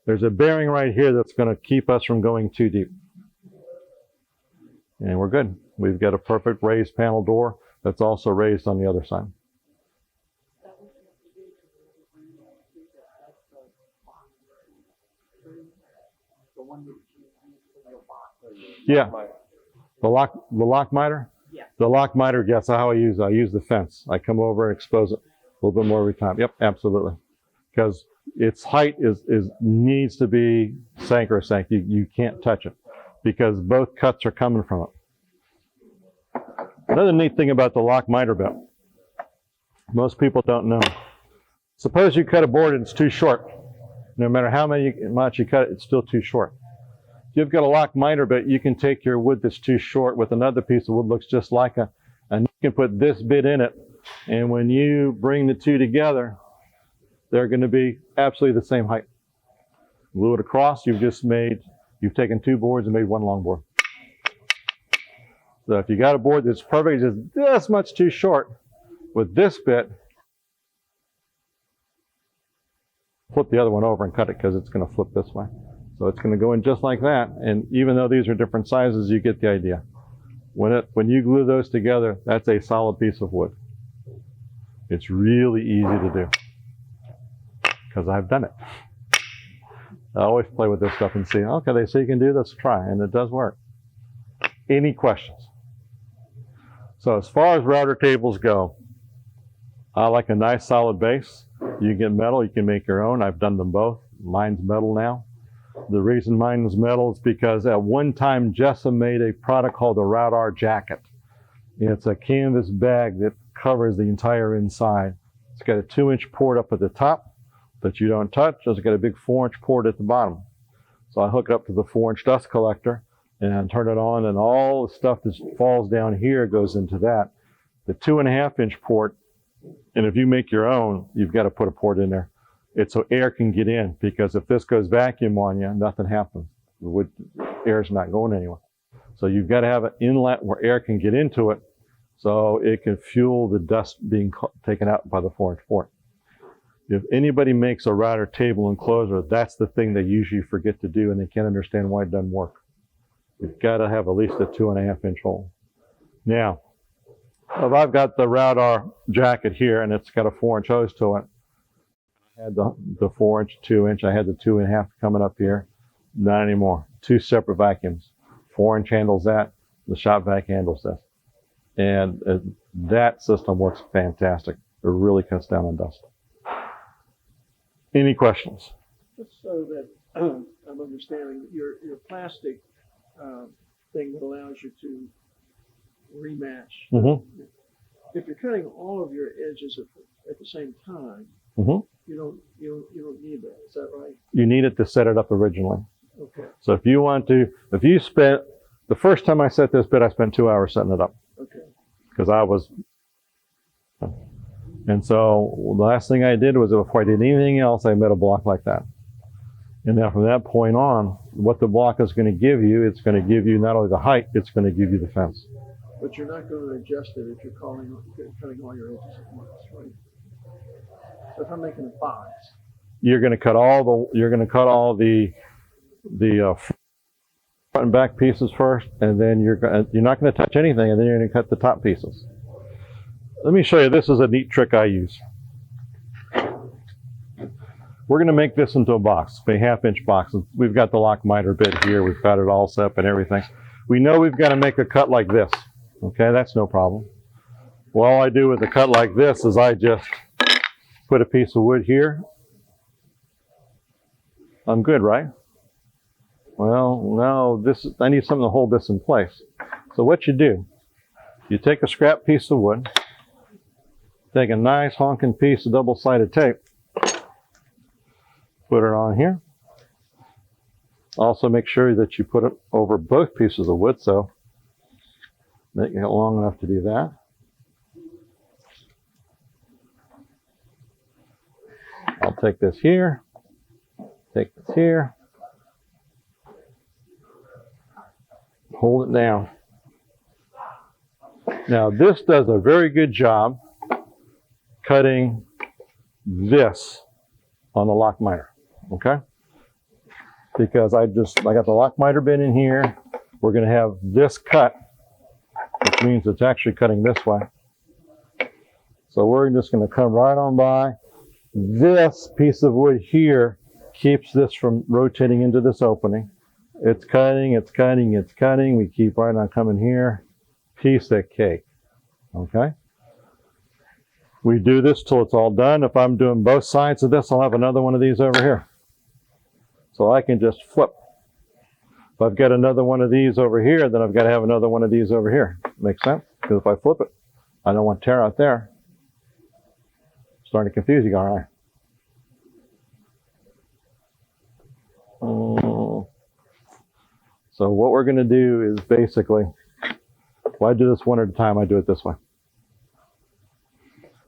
there's a bearing right here that's going to keep us from going too deep. And we're good. We've got a perfect raised panel door that's also raised on the other side. Yeah. The lock miter? Yeah. The lock miter, yes, how I use the fence. I come over and expose it a little bit more every time. Yep, absolutely. Because its height needs to be sacrosanct. You can't touch it because both cuts are coming from it. Another neat thing about the lock miter bit, most people don't know. Suppose you cut a board and it's too short. No matter how much you cut it, it's still too short. If you've got a lock miter bit, you can take your wood that's too short with another piece of wood that looks just like it, and you can put this bit in it, and when you bring the two together, they're going to be absolutely the same height. Glue it across, you've taken 2 boards and made 1 long board. So if you got a board that's perfect, just this much too short, with this bit, flip the other one over and cut it because it's going to flip this way. So it's going to go in just like that, and even though these are different sizes, you get the idea. When you glue those together, that's a solid piece of wood. It's really easy to do because I've done it. I always play with this stuff and see, okay, they say you can do this, try, and it does work. Any questions? So as far as router tables go, I like a nice solid base. You can get metal, you can make your own. I've done them both. Mine's metal now. The reason mine is metal is because at one time Jessa made a product called the Router Jacket. It's a canvas bag that covers the entire inside. It's got a 2-inch port up at the top that you don't touch. It's got a big 4-inch port at the bottom. So I hook it up to the 4-inch dust collector and turn it on, and all the stuff that falls down here goes into that. The 2.5-inch port, and if you make your own, you've got to put a port in there. It's so air can get in, because if this goes vacuum on you, nothing happens. Air's not going anywhere. So you've got to have an inlet where air can get into it, so it can fuel the dust being taken out by the 4-inch port. If anybody makes a router table enclosure, that's the thing they usually forget to do, and they can't understand why it doesn't work. You've got to have at least a 2.5-inch hole. Now, if I've got the Router Jacket here and it's got a 4-inch hose to it, I had the 4-inch, 2-inch, I had the 2.5 coming up here. Not anymore. 2 separate vacuums. 4-inch handles that, the shop vac handles this. And that system works fantastic. It really cuts down on dust. Any questions? Just so that I'm understanding, your plastic thing that allows you to rematch. Mm-hmm. If you're cutting all of your edges at the same time, Mm-hmm. you don't need that. Is that right? You need it to set it up originally. Okay. So if you spent, the first time I set this bit, I spent 2 hours setting it up. Okay. Because and so the last thing I did was, before I did anything else, I made a block like that. And now from that point on, what the block is going to give you, it's going to give you not only the height, it's going to give you the fence. But you're not going to adjust it if you're cutting all your edges at once, right? So if I'm making a box, You're going to cut all the front and back pieces first, and then you're not going to touch anything, and then you're going to cut the top pieces. Let me show you. This is a neat trick I use. We're going to make this into a box, a 1/2-inch box. We've got the lock miter bit here. We've got it all set up and everything. We know we've got to make a cut like this. Okay, that's no problem. Well, all I do with a cut like this is I just put a piece of wood here. I'm good, right? Well, no, I need something to hold this in place. So what you do, you take a scrap piece of wood, take a nice honking piece of double-sided tape, put it on here. Also make sure that you put it over both pieces of wood, so make it long enough to do that. I'll take this here, take this here, hold it down. Now this does a very good job cutting this on the lock miter, okay? Because I got the lock miter bit in here. We're going to have this cut, which means it's actually cutting this way. So we're just going to come right on by. This piece of wood here keeps this from rotating into this opening. It's cutting, it's cutting, it's cutting. We keep right on coming here. Piece of cake, okay? We do this till it's all done. If I'm doing both sides of this, I'll have another one of these over here. So I can just flip. If I've got another one of these over here, then I've got to have another one of these over here. Makes sense? Because if I flip it, I don't want tear out there. Starting to confuse you, all right? So what we're going to do is basically, if I do this one at a time, I do it this way.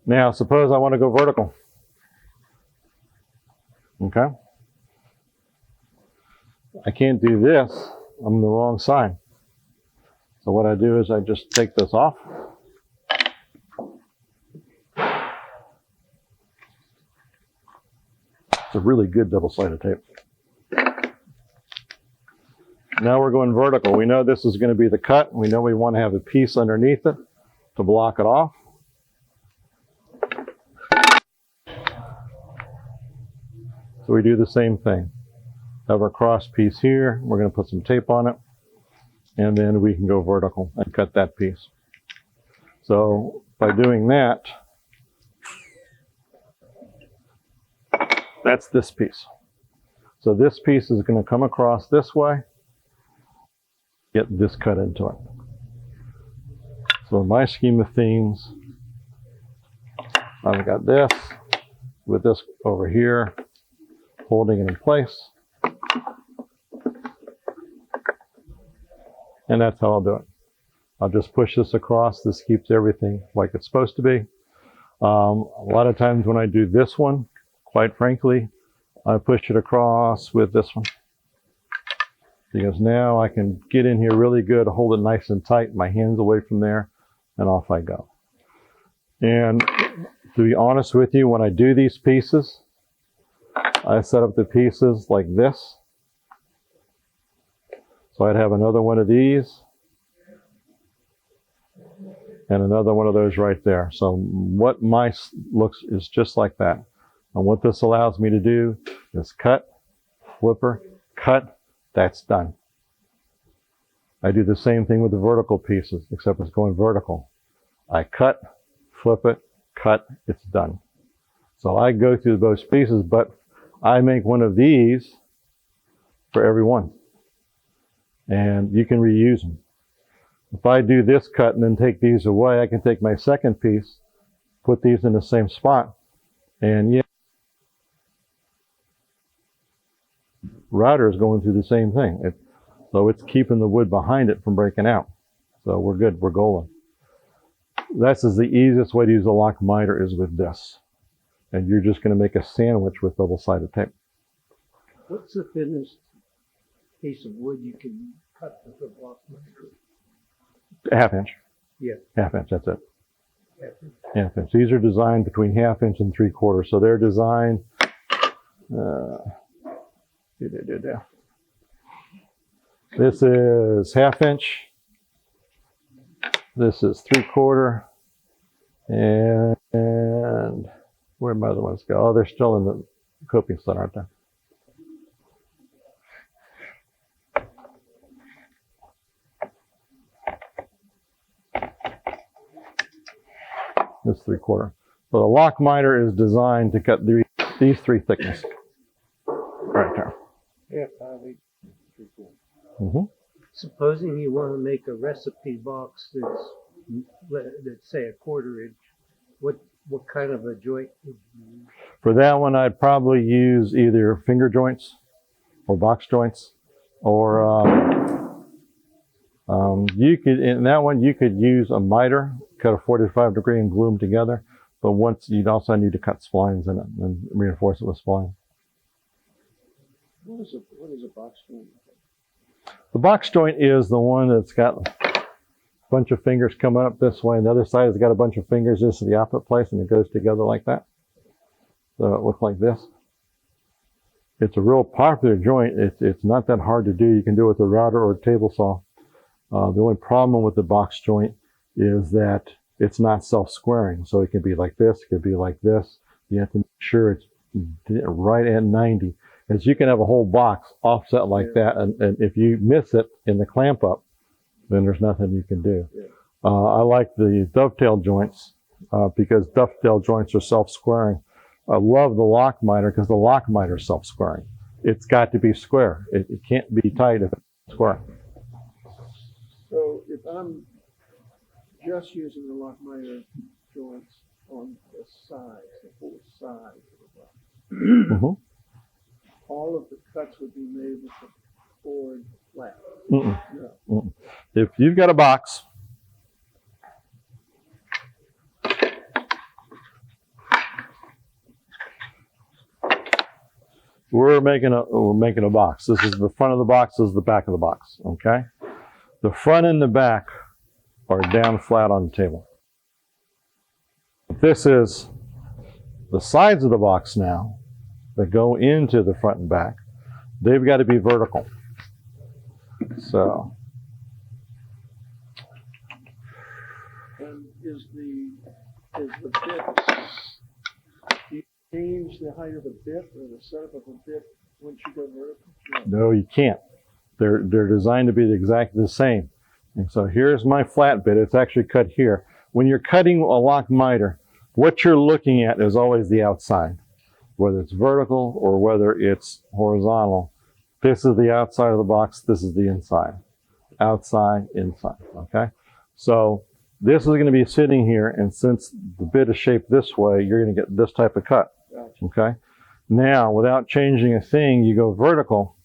Now, suppose I want to go vertical. Okay? I can't do this. I'm on the wrong side. So what I do is I just take this off. It's a really good double-sided tape. Now we're going vertical. We know this is going to be the cut. We know we want to have a piece underneath it to block it off. So we do the same thing. have our cross piece here. We're going to put some tape on it, and then we can go vertical and cut that piece. So by doing that, that's this piece. So this piece is going to come across this way, get this cut into it. So in my scheme of things, I've got this with this over here, holding it in place. And that's how I'll do it. I'll just push this across. This keeps everything like it's supposed to be. A lot of times when I do this one, quite frankly, I push it across with this one. Because now I can get in here really good, hold it nice and tight, my hands away from there, and off I go. And to be honest with you, when I do these pieces, I set up the pieces like this. So I'd have another one of these and another one of those right there. So what my looks is just like that. And what this allows me to do is cut, flipper, cut, that's done. I do the same thing with the vertical pieces, except it's going vertical. I cut, flip it, cut, it's done. So I go through those pieces, but I make one of these for every one. And you can reuse them. If I do this cut and then take these away, I can take my second piece, put these in the same spot, and yeah, router is going through the same thing. So it's keeping the wood behind it from breaking out. So we're good, we're golden. That's the easiest way to use a lock miter is with this. And you're just going to make a sandwich with double-sided tape. What's the thinnest piece of wood you can cut with a block miter? Half inch. Yeah. Half inch, that's it. Half inch. These are designed between 1/2 inch and 3/4. So they're designed, this is 1/2 inch. This is 3/4. And where'd my other ones go? Oh, they're still in the coping set, aren't they? This 3/4. So the lock miter is designed to cut these three thicknesses. Right there. Yeah, 5/8, 3/4. Mm-hmm. Supposing you want to make a recipe box that's say 1/4 inch, what kind of a joint would you use? For that one, I'd probably use either finger joints or box joints, or you could, in that one, you could use a miter, cut a 45-degree and glue them together. But once, you'd also need to cut splines in it and reinforce it with spline. What is a box joint? The box joint is the one that's got a bunch of fingers coming up this way, and the other side has got a bunch of fingers just in the opposite place, and it goes together like that. So it looks like this. It's a real popular joint. It's not that hard to do. You can do it with a router or a table saw. The only problem with the box joint is that it's not self-squaring. So it can be like this, it could be like this. You have to make sure it's right at 90. As you can have a whole box offset like that, and if you miss it in the clamp up, then there's nothing you can do. Yeah. I like the dovetail joints because dovetail joints are self-squaring. I love the lock miter because the lock miter is self-squaring. It's got to be square. It can't be tight if it's square. So if I'm just using the lock miter joints on the sides, the four sides of the box, Mm-hmm. all of the cuts would be made with the board flat. Mm-mm. No. Mm-mm. If you've got a box, we're making a box. This is the front of the box, this is the back of the box, okay? The front and the back are down flat on the table. This is the sides of the box now that go into the front and back. They've got to be vertical. So. And is the bit, do you change the height of the bit or the setup of the bit Once you go vertical? No, you can't. They're designed to be exactly the same. And so here's my flat bit. It's actually cut here. When you're cutting a lock miter, what you're looking at is always the outside, whether it's vertical or whether it's horizontal. This is the outside of the box. This is the inside. Outside, inside, okay? So this is going to be sitting here, and since the bit is shaped this way, you're going to get this type of cut, Gotcha. okay? Now, without changing a thing, you go vertical,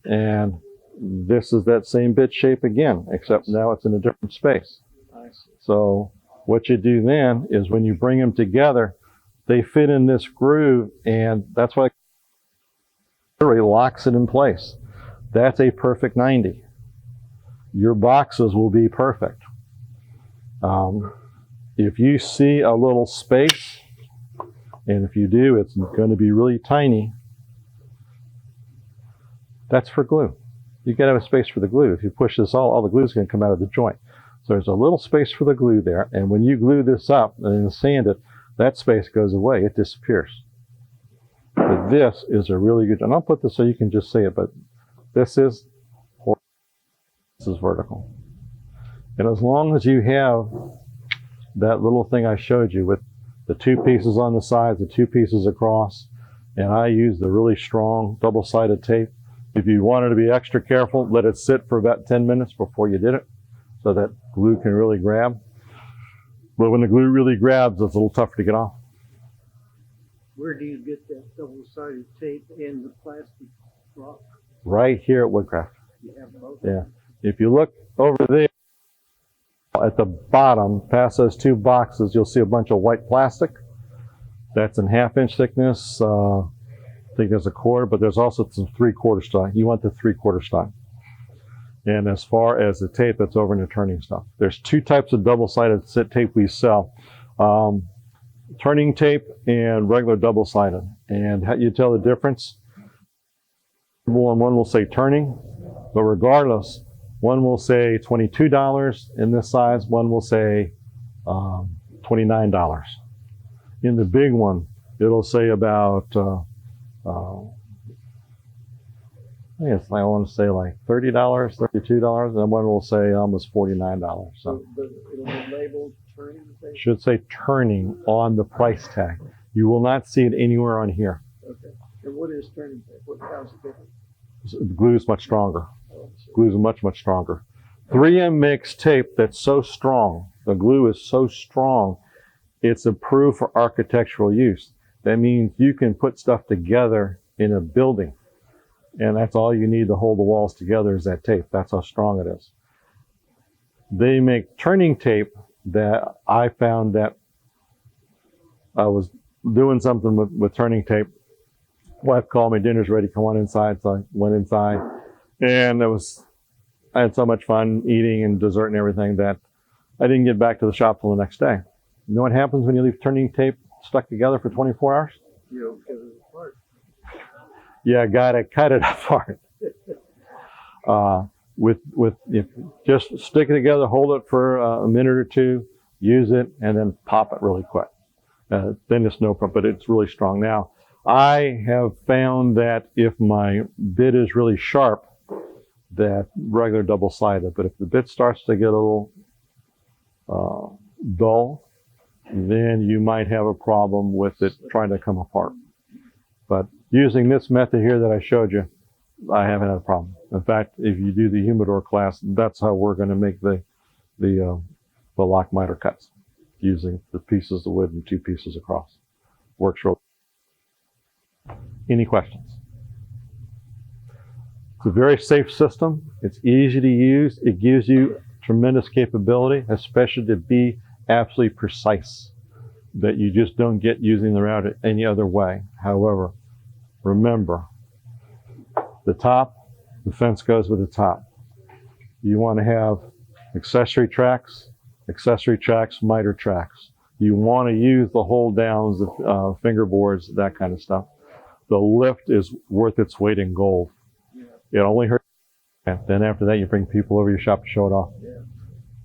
and this is that same bit shape again, except now it's in a different space. I see. So what you do then is when you bring them together, they fit in this groove, and that's why it really locks it in place. That's a perfect 90. Your boxes will be perfect. If you see a little space, and if you do, it's going to be really tiny, that's for glue. You got to have a space for the glue. If you push this all the glue is going to come out of the joint. So there's a little space for the glue there, and when you glue this up and then sand it, that space goes away. It disappears. But this is a really good, and I'll put this so you can just see it, but this is vertical. And as long as you have that little thing I showed you with the two pieces on the sides, the two pieces across, and I use the really strong double-sided tape. If you wanted to be extra careful, let it sit for about 10 minutes before you did it, so that glue can really grab. But when the glue really grabs, it's a little tougher to get off. Where do you get that double-sided tape and the plastic rock? Right here at Woodcraft. You have both? Yeah. If you look over there at the bottom, past those two boxes, you'll see a bunch of white plastic. That's in 1/2 inch thickness. I think there's a 1/4, but there's also some 3/4 stock. You want the 3/4 stock. And as far as the tape that's over in the turning stuff, there's two types of double-sided tape we sell. Turning tape and regular double-sided. And how you tell the difference? One will say turning, but regardless, one will say $22 in this size, one will say $29. In the big one, it'll say about, I want to say like $30, $32, and one will say almost $49. So It'll be labeled turning tape? should say turning on the price tag. You will not see it anywhere on here. Okay. And what is turning tape? How's it different? The glue is much stronger. Oh, I see. Glue is much, much stronger. 3M makes tape that's so strong. The glue is so strong, it's approved for architectural use. That means you can put stuff together in a building, and that's all you need to hold the walls together is that tape. That's how strong it is. They make turning tape that I found that I was doing something with turning tape. Wife called me, dinner's ready, come on inside. So I went inside, and I had so much fun eating and dessert and everything that I didn't get back to the shop till the next day. You know what happens when you leave turning tape stuck together for 24 hours? You don't get it apart. You gotta cut it apart. If just stick it together, hold it for a minute or two, use it, and then pop it really quick. Then it's no problem, but it's really strong. Now, I have found that if my bit is really sharp, that regular double-sided, but if the bit starts to get a little dull, then you might have a problem with it trying to come apart. But using this method here that I showed you, I haven't had a problem. In fact, if you do the humidor class, that's how we're going to make the lock miter cuts, using the pieces of wood and two pieces across. Works real. Any questions? It's a very safe system. It's easy to use. It gives you tremendous capability, especially to be absolutely precise, that you just don't get using the route any other way. However, remember, the fence goes with the top. You want to have accessory tracks, miter tracks. You want to use the hold downs, the fingerboards, that kind of stuff. The lift is worth its weight in gold. Yeah. It only hurts. Then after that, you bring people over your shop to show it off. Yeah.